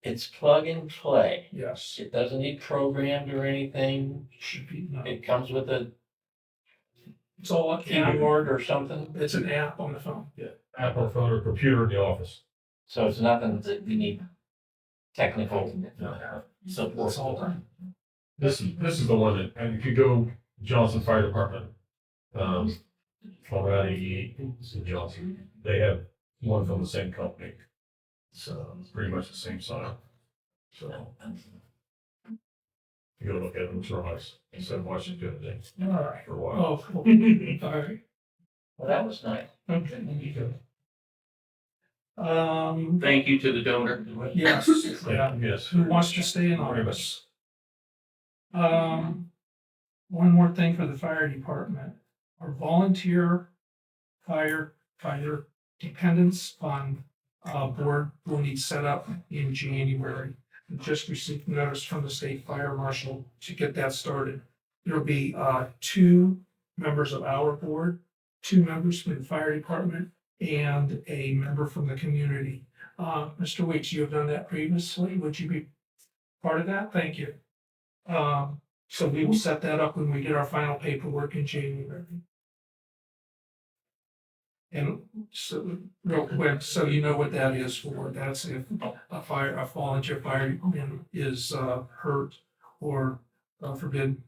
Speaker 3: It's plug and play.
Speaker 1: Yes,
Speaker 3: It doesn't need programmed or anything.
Speaker 1: should be, no.
Speaker 3: It comes with a
Speaker 1: It's all an app.
Speaker 3: keyboard or something.
Speaker 1: It's an app on the phone.
Speaker 11: Apple phone or computer in the office.
Speaker 3: So it's nothing that we need technical
Speaker 1: It's
Speaker 3: support.
Speaker 1: all done.
Speaker 11: This is the one that, and if you go Johnson Fire Department, Colorado EE, in Johnson, they have one from the same company. So it's pretty much the same sign. So you go look at them, it's real nice. Instead of watching the other day
Speaker 1: All right.
Speaker 11: for a while.
Speaker 1: Oh, cool. All right.
Speaker 3: Well, that was nice.
Speaker 1: Okay, there you go.
Speaker 4: Thank you to the donor.
Speaker 1: Yes, yeah.
Speaker 11: Yes.
Speaker 1: Who wants to stay anonymous? One more thing for the fire department. Our volunteer firefighter dependence fund board will need set up in January. We just received notice from the state fire marshal to get that started. There'll be 2 members of our board, 2 members from the fire department, and a member from the community. Mr. Weeks, you have done that previously. Would you be part of that? Thank you. So we will set that up when we get our final paperwork in January. And so, real quick, so you know what that is for, that's if a volunteer fireman is hurt or, God forbid,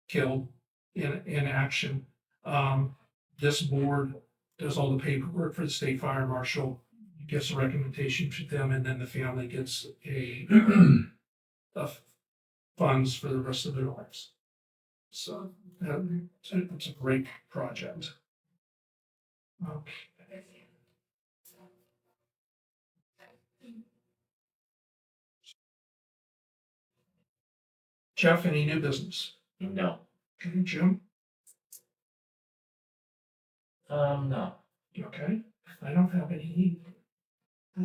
Speaker 1: killed in action. This board does all the paperwork for the state fire marshal, gets a recommendation to them, and then the family gets a funds for the rest of their lives. So it's a great project. Okay. Jeff, any new business?
Speaker 3: No.
Speaker 1: Okay, Jim?
Speaker 3: No.
Speaker 1: Okay, I don't have any. I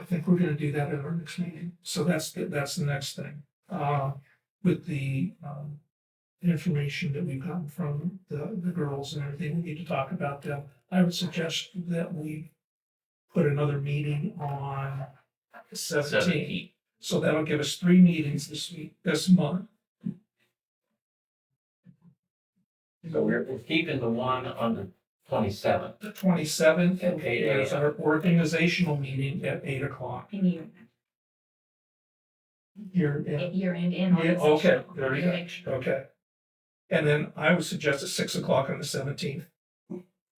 Speaker 1: think we're gonna do that at our next meeting, so that's the next thing. With the, information that we've gotten from the girls and everything, we need to talk about them. I would suggest that we put another meeting on the 17th. So that'll give us 3 meetings this month.
Speaker 3: So we're keeping the one on the 27th.
Speaker 1: The 27th
Speaker 3: At 8 a.m.
Speaker 1: is our organizational meeting at 8 o'clock. Here, yeah.
Speaker 2: Year-end and
Speaker 1: Yeah, okay, very good,
Speaker 2: organization.
Speaker 1: okay. And then I would suggest at 6 o'clock on the 17th.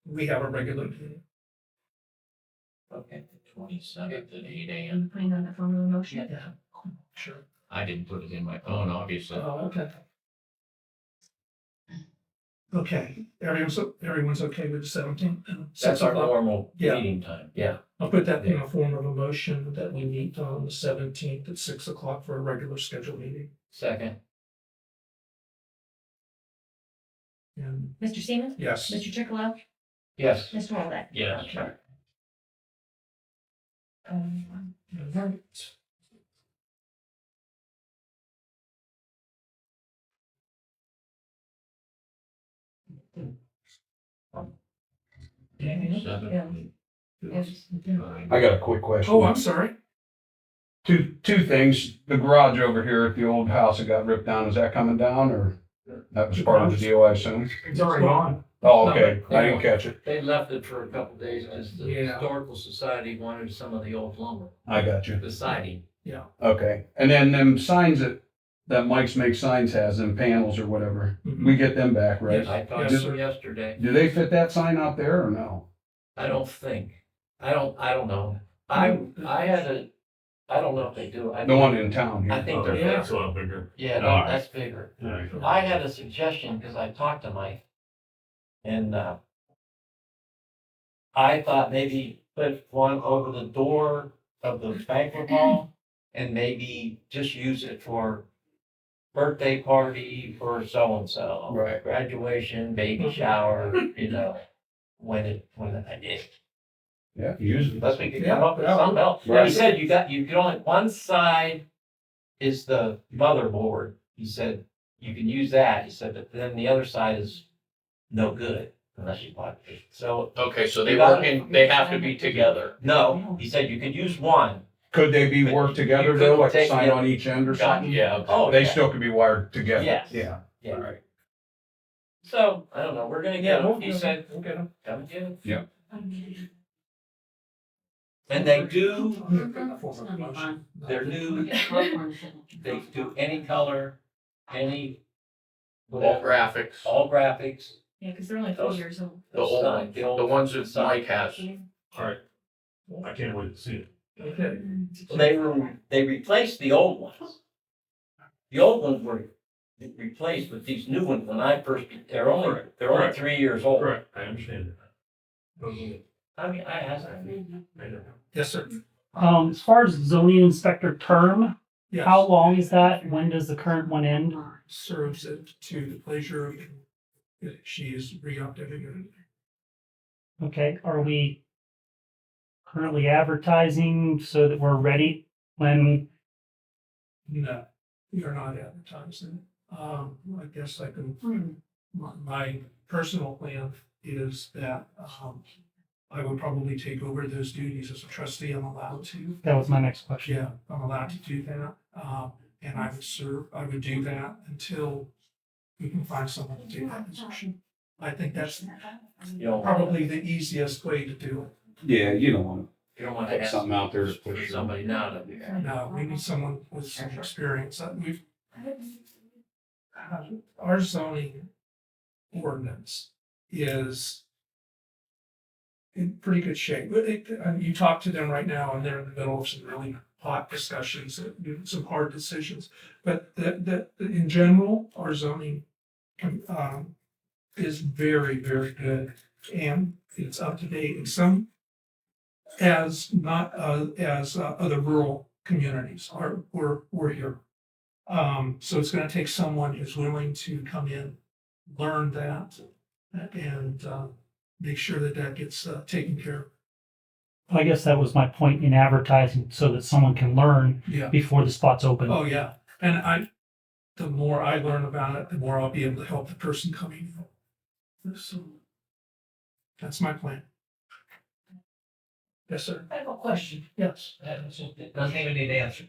Speaker 1: We have a regular meeting.
Speaker 3: Okay, the 27th at 8 a.m.
Speaker 2: Putting on the phone with a motion.
Speaker 1: Yeah, sure.
Speaker 4: I didn't put it in my phone, obviously.
Speaker 1: Oh, okay. Okay, everyone's okay with the 17th?
Speaker 3: That's our normal
Speaker 1: Yeah.
Speaker 3: meeting time. Yeah.
Speaker 1: I'll put that in the form of a motion that we meet on the 17th at 6 o'clock for a regular scheduled meeting.
Speaker 3: Second.
Speaker 1: And
Speaker 2: Mr. Seaman?
Speaker 1: yes,
Speaker 2: Mr. Chickalow?
Speaker 3: Yes.
Speaker 2: Mr. Waldeck?
Speaker 3: Yeah.
Speaker 1: right.
Speaker 12: I got a quick question.
Speaker 1: Oh, I'm sorry.
Speaker 12: Two things. The garage over here at the old house that got ripped down, is that coming down or that was part of the deal, I assume?
Speaker 1: It's already gone.
Speaker 12: Oh, okay. I didn't catch it.
Speaker 3: They left it for a couple days because the
Speaker 1: Yeah.
Speaker 3: Historical Society wanted some of the old lumber,
Speaker 12: I got you.
Speaker 3: the siding.
Speaker 12: Okay. And then them signs that Mike's Make Signs has, them panels or whatever,
Speaker 1: Mhm.
Speaker 12: we get them back, right?
Speaker 3: I talked
Speaker 1: Yes,
Speaker 3: to them yesterday.
Speaker 12: Do they fit that sign out there or no?
Speaker 3: I don't think. I don't know. I don't know if they do.
Speaker 12: The one in town
Speaker 3: I
Speaker 12: here.
Speaker 3: think they're
Speaker 1: Yeah.
Speaker 11: That's a lot bigger.
Speaker 3: Yeah,
Speaker 11: All right.
Speaker 3: that's bigger.
Speaker 11: Yeah.
Speaker 3: I had a suggestion because I talked to Mike. And I thought maybe put one over the door of the banquet hall and maybe just use it for birthday party for so-and-so.
Speaker 12: Right.
Speaker 3: Graduation, baby shower, when I did.
Speaker 12: Yeah, use it.
Speaker 3: Unless we could come up with
Speaker 1: Yeah.
Speaker 3: something else.
Speaker 12: Right.
Speaker 3: He said you can only, one side is the motherboard. He said, you can use that. He said, but then the other side is no good. unless you bought it. So,
Speaker 4: Okay, so
Speaker 3: You got
Speaker 4: they have to be together.
Speaker 3: no, he said you could use one.
Speaker 12: Could they be worked together though, like a
Speaker 3: Take
Speaker 12: sign
Speaker 3: it-
Speaker 12: on each end or
Speaker 4: Got
Speaker 12: something?
Speaker 4: you, yeah, okay.
Speaker 3: Oh,
Speaker 12: They
Speaker 3: yeah.
Speaker 12: still could be wired together?
Speaker 3: Yes.
Speaker 12: Yeah,
Speaker 3: Yeah.
Speaker 12: all right.
Speaker 3: So, I don't know, we're gonna get them. He said,
Speaker 1: we'll get them.
Speaker 3: come and get them.
Speaker 12: Yeah.
Speaker 3: And they do,
Speaker 6: It's gonna be fun.
Speaker 3: they're new, they do any color, any.
Speaker 4: All
Speaker 3: whatever,
Speaker 4: graphics,
Speaker 3: all graphics.
Speaker 2: Yeah, because they're only 4 years old.
Speaker 4: the old one, the ones that Mike has.
Speaker 11: Alright. I can't wait to see it.
Speaker 1: Okay.
Speaker 3: They replaced the old ones. The old ones were replaced with these new ones when I first, they're only
Speaker 11: Correct.
Speaker 3: 3 years old.
Speaker 11: Correct, I understand that.
Speaker 3: I mean, I asked.
Speaker 1: Yes, sir.
Speaker 8: As far as zoning inspector term,
Speaker 1: Yes.
Speaker 8: how long is that? When does the current one end?
Speaker 1: Serves it to the pleasure of, she is re-upped every year.
Speaker 8: Okay, are we currently advertising so that we're ready when,
Speaker 1: No, you're not advertising. I guess I can, my personal plan is that, I would probably take over those duties as a trustee. I'm allowed to.
Speaker 8: that was my next question.
Speaker 1: Yeah, I'm allowed to do that. And I would do that until we can find someone to take that position. I think that's
Speaker 3: You don't
Speaker 1: probably the easiest way to do it.
Speaker 12: Yeah, you don't want
Speaker 3: want
Speaker 12: to put something out there to push
Speaker 3: for somebody now to do that.
Speaker 1: No, we need someone with some experience. Our zoning ordinance is in pretty good shape. But you talk to them right now and they're in the middle of some really hot discussions, some hard decisions. But in general, our zoning is very, very good and it's up to date. And some as not as other rural communities we're here. So it's going to take someone who's willing to come in, learn that, and make sure that that gets taken care of.
Speaker 8: I guess that was my point in advertising, so that someone can learn
Speaker 1: Yeah.
Speaker 8: before the spot's open.
Speaker 1: Oh, yeah. And the more I learn about it, the more I'll be able to help the person coming in. So that's my plan. Yes, sir.
Speaker 10: I have a question.
Speaker 1: Yes.
Speaker 10: It doesn't even need answers.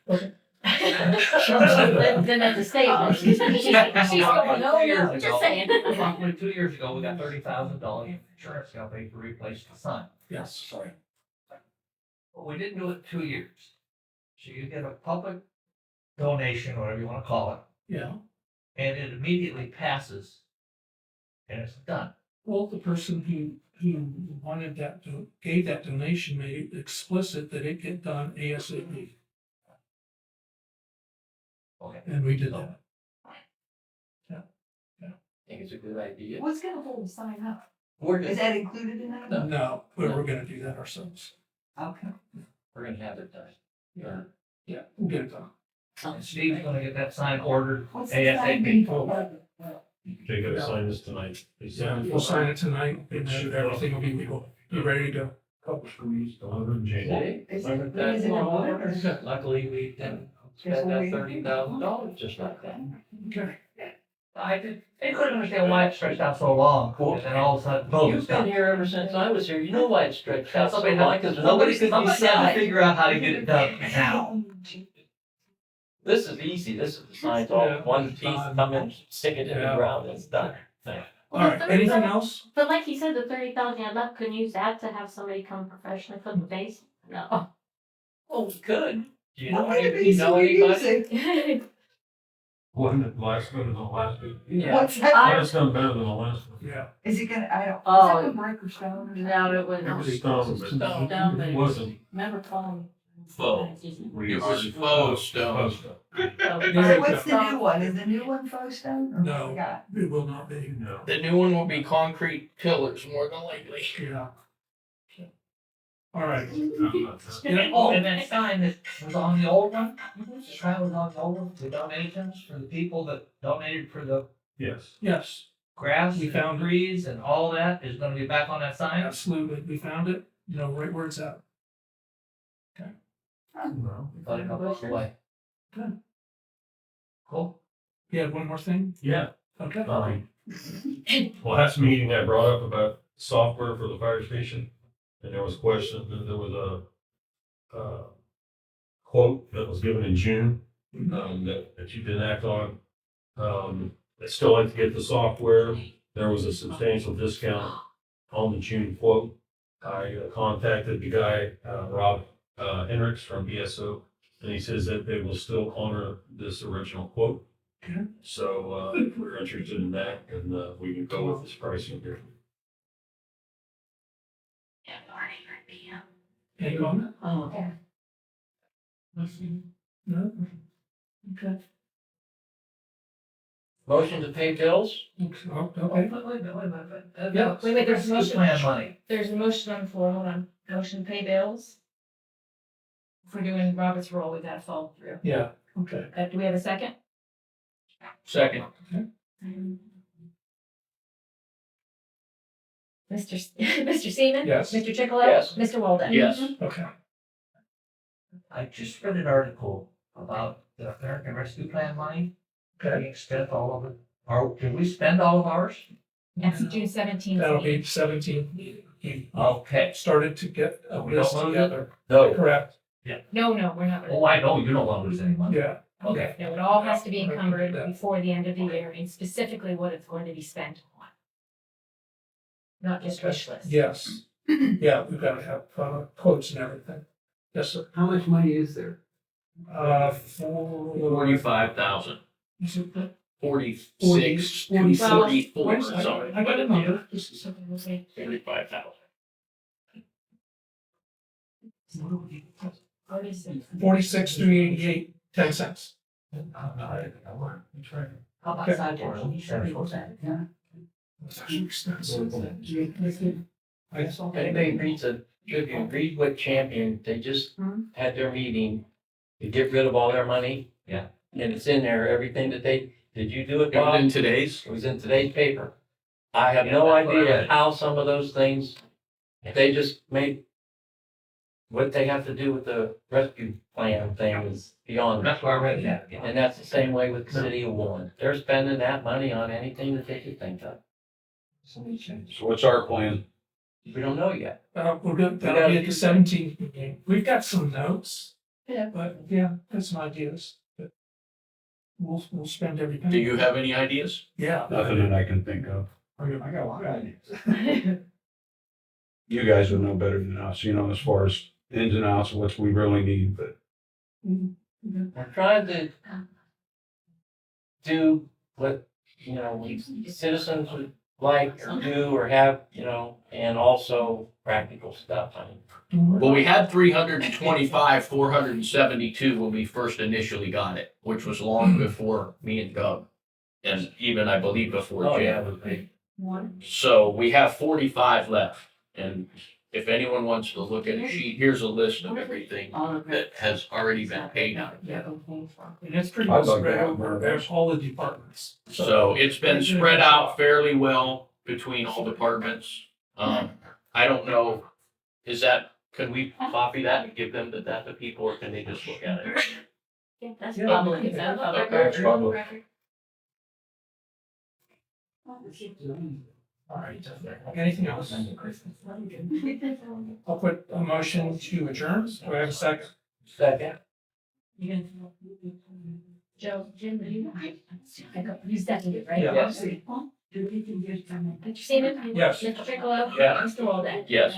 Speaker 6: Then that's a statement. She's going, no, just saying.
Speaker 10: Approximately 2 years ago, we got $30,000 in insurance company to replace the sign.
Speaker 1: Yes, sorry.
Speaker 10: But we didn't do it 2 years. So you get a public donation, whatever you wanna call it,
Speaker 1: Yeah.
Speaker 10: and it immediately passes. And it's done.
Speaker 1: Well, the person who wanted that, gave that donation made it explicit that it get done ASAP.
Speaker 10: Okay.
Speaker 1: And we did that.
Speaker 3: I think it's a good idea.
Speaker 7: What's gonna hold the sign up?
Speaker 3: We're
Speaker 7: Is
Speaker 3: gonna,
Speaker 7: that included in that?
Speaker 1: No, but we're gonna do that ourselves.
Speaker 7: Okay.
Speaker 3: we're gonna have it done.
Speaker 1: Yeah. Yeah, we'll get it done.
Speaker 10: And Steve's gonna get that sign ordered
Speaker 7: What's the sign being
Speaker 10: ASAP.
Speaker 7: for?
Speaker 11: They gotta sign this tonight. They said
Speaker 1: We'll sign it tonight and then everything will be ready to go.
Speaker 11: couple screws delivered in January.
Speaker 7: Is
Speaker 3: Like
Speaker 7: it,
Speaker 3: that.
Speaker 7: is it in order?
Speaker 3: Luckily, we didn't spend that $30,000 just like that.
Speaker 1: Okay.
Speaker 10: They couldn't understand why it stretched out so long, and then all of a sudden, boom, it's
Speaker 3: You've been
Speaker 10: done.
Speaker 3: here ever since I was here. You know why it's stretched out so
Speaker 10: Somebody
Speaker 3: long?
Speaker 10: had,
Speaker 3: Because
Speaker 10: nobody
Speaker 3: could
Speaker 10: had
Speaker 3: decide.
Speaker 10: to figure out how to get it done now.
Speaker 3: This is easy. This is the signs all
Speaker 1: Yeah.
Speaker 3: one piece, come in, stick it in the
Speaker 1: Yeah.
Speaker 3: ground, it's done.
Speaker 1: All right, anything else?
Speaker 6: But like he said, the 30,000 you had left, couldn't use that to have somebody come professionally put the base? No.
Speaker 3: Oh, we could. Do you know,
Speaker 7: What kind of
Speaker 3: any- you know
Speaker 7: base are you
Speaker 3: anybody?
Speaker 7: using?
Speaker 11: Wasn't it last better than the last week?
Speaker 3: Yeah.
Speaker 7: What's that?
Speaker 11: Last done better than the last one.
Speaker 1: Yeah.
Speaker 7: Is it gonna, I don't,
Speaker 6: Oh.
Speaker 7: is it gonna break or stone? or
Speaker 6: No, it was.
Speaker 11: It was stone, but
Speaker 6: Stone, but
Speaker 11: it wasn't.
Speaker 6: remember calling.
Speaker 4: Faux. It was faux stone.
Speaker 7: something? Alright, what's the new one? Is the new one faux stone? or what
Speaker 1: No.
Speaker 7: we got?
Speaker 1: It will not be.
Speaker 11: No.
Speaker 4: The new one will be concrete pillars more than likely.
Speaker 1: Yeah. All right.
Speaker 10: Oh, and that sign that was on the old one, the sign was on the old one, the donations for the people that donated for the
Speaker 11: Yes.
Speaker 1: Yes,
Speaker 10: grass
Speaker 1: We
Speaker 10: and
Speaker 1: found it.
Speaker 10: trees and all that is gonna be back on that sign.
Speaker 1: absolutely. We found it. You know, right where it's at.
Speaker 11: No.
Speaker 10: But it goes away.
Speaker 1: Good.
Speaker 10: Cool.
Speaker 1: You had one more thing?
Speaker 11: Yeah.
Speaker 1: Okay.
Speaker 11: Last meeting I brought up about software for the fire station, and there was questions, and there was a quote that was given in June, that you didn't act on. I still like to get the software. There was a substantial discount on the June quote. I contacted the guy, Rob Hendricks from BSO, and he says that they will still honor this original quote.
Speaker 1: Okay.
Speaker 11: So, if we're interested in that, and we can go with this pricing here.
Speaker 1: Any comment?
Speaker 6: Oh,
Speaker 1: No? Okay.
Speaker 10: Motion to pay bills?
Speaker 1: Okay.
Speaker 10: Yeah.
Speaker 2: Wait, there's a motion.
Speaker 10: Plan money.
Speaker 2: There's a motion on the floor, hold on. Motion to pay bills. If we're doing Robert's rule, we gotta follow through.
Speaker 1: Yeah, okay.
Speaker 2: Do we have a second?
Speaker 4: Second.
Speaker 2: Mr. Seaman?
Speaker 1: Yes.
Speaker 2: Mr. Chicolo?
Speaker 10: Yes.
Speaker 2: Mr. Walden?
Speaker 4: Yes.
Speaker 1: Okay.
Speaker 10: I just read an article about the American Rescue Plan money being spent all of it. Or did we spend all of ours?
Speaker 2: That's June 17th.
Speaker 1: That'll be 17. He
Speaker 10: Okay.
Speaker 1: started to get a
Speaker 10: We don't
Speaker 1: list
Speaker 10: lose it?
Speaker 1: together.
Speaker 10: No.
Speaker 1: Correct.
Speaker 2: No, we're not.
Speaker 10: Oh, I know, you don't want to lose any money.
Speaker 1: Yeah.
Speaker 10: Okay.
Speaker 2: No, it all has to be encumbered before the end of the year, and specifically what it's going to be spent on. Not just wish list.
Speaker 1: Yes. Yeah, we've got to have quotes and everything. Yes, sir.
Speaker 9: How much money is there?
Speaker 1: For
Speaker 4: 45,000.
Speaker 1: Is it that?
Speaker 4: 46,
Speaker 1: 40,
Speaker 4: 244,
Speaker 1: I
Speaker 4: something.
Speaker 1: got a
Speaker 4: Yeah,
Speaker 1: number. Just a second.
Speaker 4: 35,000.
Speaker 1: 46 to 88, 10 cents.
Speaker 10: How
Speaker 1: about
Speaker 10: sidewalks?
Speaker 1: That's actually expensive.
Speaker 10: If anybody agrees if you agreed with Champion, they just had their meeting to get rid of all their money. Yeah. And it's in there, everything that did you do it,
Speaker 4: It was
Speaker 10: Bob?
Speaker 4: in today's.
Speaker 10: It was in today's paper. I have no idea how some of those things, they just made, what they have to do with the rescue plan thing is beyond. That's where I read that. And that's the same way with the city of Warren. They're spending that money on anything that they could think of.
Speaker 12: So what's our plan?
Speaker 10: We don't know yet.
Speaker 1: We're good. That'll be at the 17th meeting. We've got some notes.
Speaker 2: Yeah.
Speaker 1: But yeah, got some ideas. But we'll spend everything.
Speaker 4: Do you have any ideas?
Speaker 1: Yeah.
Speaker 12: Nothing that I can think of.
Speaker 1: I got a lot of ideas.
Speaker 12: You guys would know better than us, as far as ins and outs of what we really need, but
Speaker 10: We're trying to do what, citizens would like or do or have, and also practical stuff. I mean,
Speaker 4: Well, we had 325, 472 when we first initially got it, which was long before me and Doug. And even, I believe, before
Speaker 10: oh
Speaker 4: Jim.
Speaker 10: yeah, it was big.
Speaker 4: So we have 45 left. And if anyone wants to look at a sheet, here's a list of everything that has already been paid out.
Speaker 1: And it's pretty
Speaker 12: I'd
Speaker 1: much
Speaker 12: like
Speaker 1: spread
Speaker 12: to have
Speaker 1: over
Speaker 12: more of
Speaker 1: there's
Speaker 12: those.
Speaker 1: all the departments.
Speaker 4: So it's been spread out fairly well between all departments. I don't know, can we copy that and give them to the people, or can they just look at it?
Speaker 2: Yeah, that's
Speaker 1: Yeah.
Speaker 2: public. Is that public
Speaker 4: Okay.
Speaker 2: record?
Speaker 12: Public.
Speaker 2: Record?
Speaker 1: All right. Anything else? I'll put a motion to adjourn. Do I have a second?
Speaker 10: Second.
Speaker 2: Joe, Jim, you seconded, right?
Speaker 1: Yes.
Speaker 2: Mr. Seaman?
Speaker 1: Yes.
Speaker 2: Mr. Chicolo?
Speaker 10: Yeah.
Speaker 2: Mr. Walden?
Speaker 4: Yes.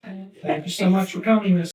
Speaker 1: Thank you so much for coming this